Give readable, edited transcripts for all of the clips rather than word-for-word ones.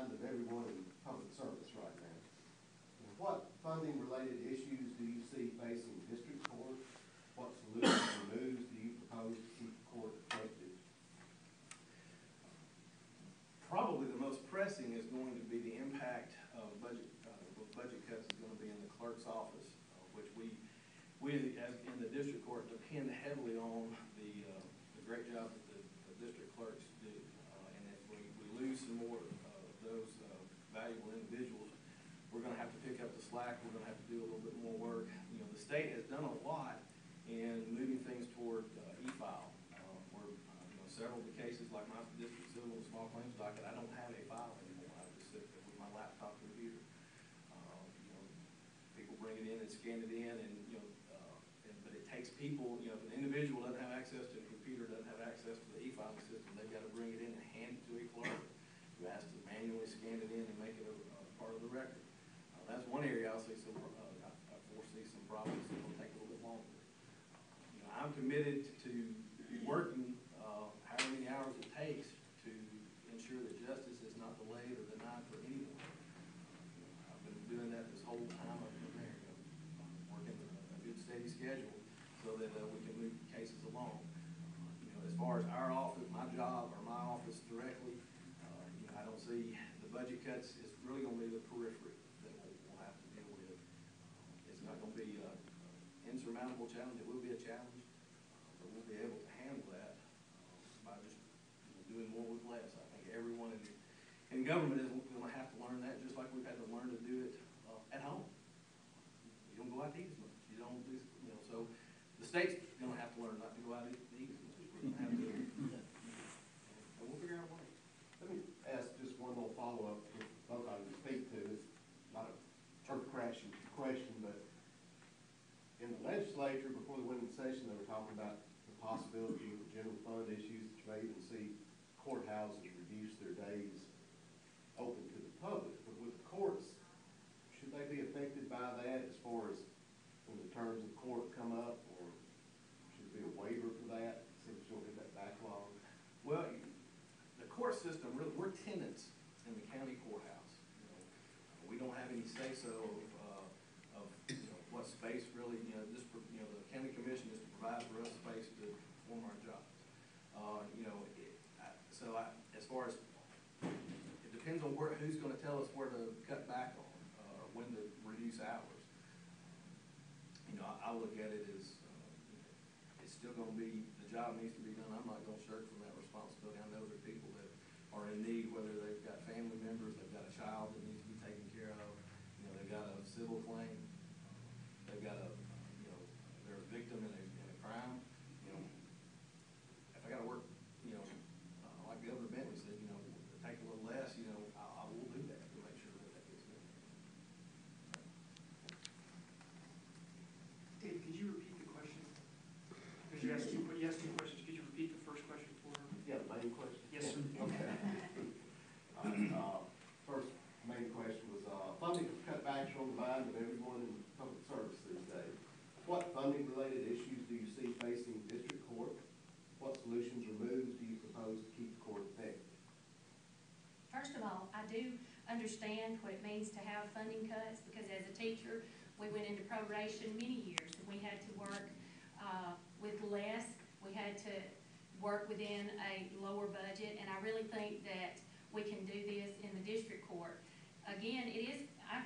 mind of everyone in public service right now. What funding-related issues do you see facing district court? What solutions or moves do you propose to keep the court effective? Probably the most pressing is going to be the impact of budget cuts is going to be in the clerk's office, which we as in the district court depend heavily on the great job that the district clerks do. And if we lose some more of those valuable individuals, we're going to have to pick up the slack. We're going to have to do a little bit more work. You know, the state has done a lot in moving things toward e-file. Several of the cases, like my district civil and small claims docket, I don't have a file anymore. I just sit there with my laptop computer. People bring it in and scan it in, and but it takes people. If an individual doesn't have access to a computer, doesn't have access to the e-filing system, they've got to bring it in and hand it to a clerk who has to manually scan it in and make it a part of the record. That's one area I'll see some. I foresee some problems that will take a little bit longer. I'm committed to working however many hours it takes to ensure that justice is not delayed or denied for anyone. I've been doing that this whole time I've been there, working a good steady schedule so that we can move cases along. As far as our office, my job, or my office directly, I don't see the budget cuts. It's really going to be the periphery that we'll have to deal with. It's not going to be an insurmountable challenge. It will be a challenge, but we'll be able to handle that by just doing more with less. I think everyone in government is going to have to learn that, just like we've had to learn to do it at home. You don't go out to eat as much. You don't do, so the state's going to have to learn not to go out to eat as much. We're going to have to, and we'll figure out a way. Let me ask just one more follow-up if both I can speak to. It's not a turf-crashing question, but in the legislature, before they went into session, they were talking about the possibility of general fund issues that you may even see courthouses reduce their days open to the public. But with the courts, should they be affected by that as far as when the terms of court come up, or should there be a waiver for that since you'll get that backlog? Well, the court system, really, we're tenants in the county courthouse. We don't have any say-so of what space really, the county commission is to provide for us space to perform our jobs. As far as, it depends on who's going to tell us where to cut back on, when to reduce hours. I look at it as it's still going to be, the job needs to be done. I'm not going to shirk from that responsibility. I know there are people that are in need, whether they've got family members, they've got a child that needs to be taken care of, they've got a civil claim, they've got they're a victim in a crime. If I got to work, like Governor Bentley said, take a little less, I will do that to make sure that gets done. Dave, could you repeat the question? Because you asked two questions. Could you repeat the first question for her? Yeah, the main question. Yes, sir. Okay. First main question was funding cutbacks on the mind of everyone in public service these days. What funding-related issues do you see facing district court? What solutions or moves do you propose to keep the court effective? First of all, I do understand what it means to have funding cuts, because as a teacher, we went into proration many years, and we had to work with less. We had to work within a lower budget, and I really think that we can do this in the district court. Again, I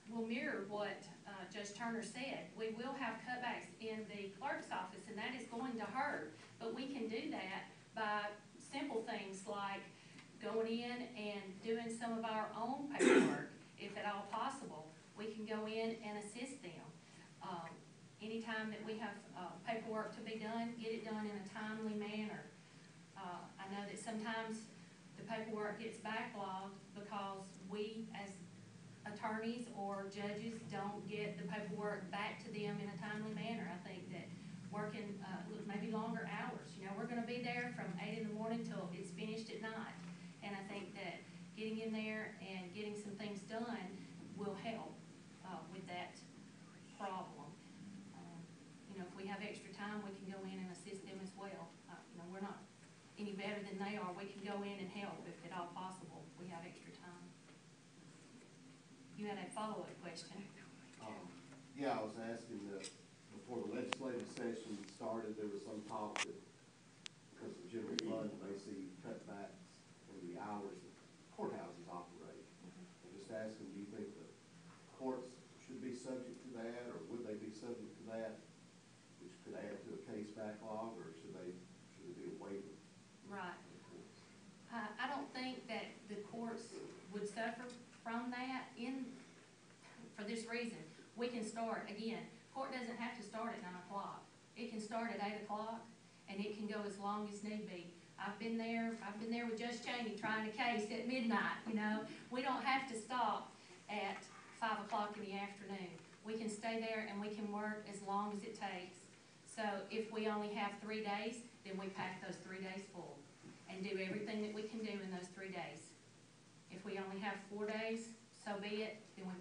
will mirror what Judge Turner said. We will have cutbacks in the clerk's office, and that is going to hurt, but we can do that by simple things like going in and doing some of our own paperwork, if at all possible. We can go in and assist them. Anytime that we have paperwork to be done, get it done in a timely manner. I know that sometimes the paperwork gets backlogged because we, as attorneys or judges, don't get the paperwork back to them in a timely manner. I think that working maybe longer hours. We're going to be there from 8 in the morning till it's finished at night. And I think that getting in there and getting some things done will help with that problem. If we have extra time, we can go in and assist them as well. We're not any better than they are. We can go in and help if at all possible. We have extra time. You had a follow-up question. Yeah, I was asking that before the legislative session started, there was some talk that because the general fund may see cutbacks in the hours that courthouses operate. I'm just asking, do you think the courts should be subject to that, or would they be subject to that, which could add to a case backlog, or should it be a waiver? Right. I don't think that the courts would suffer from that for this reason. We can start, again, court doesn't have to start at 9 o'clock. It can start at 8 o'clock, and it can go as long as need be. I've been there with Judge Cheney trying a case at midnight, you know. We don't have to stop at 5 o'clock in the afternoon. We can stay there and we can work as long as it takes. So if we only have 3 days, then we pack those 3 days full and do everything that we can do in those 3 days. If we only have 4 days, so be it, then we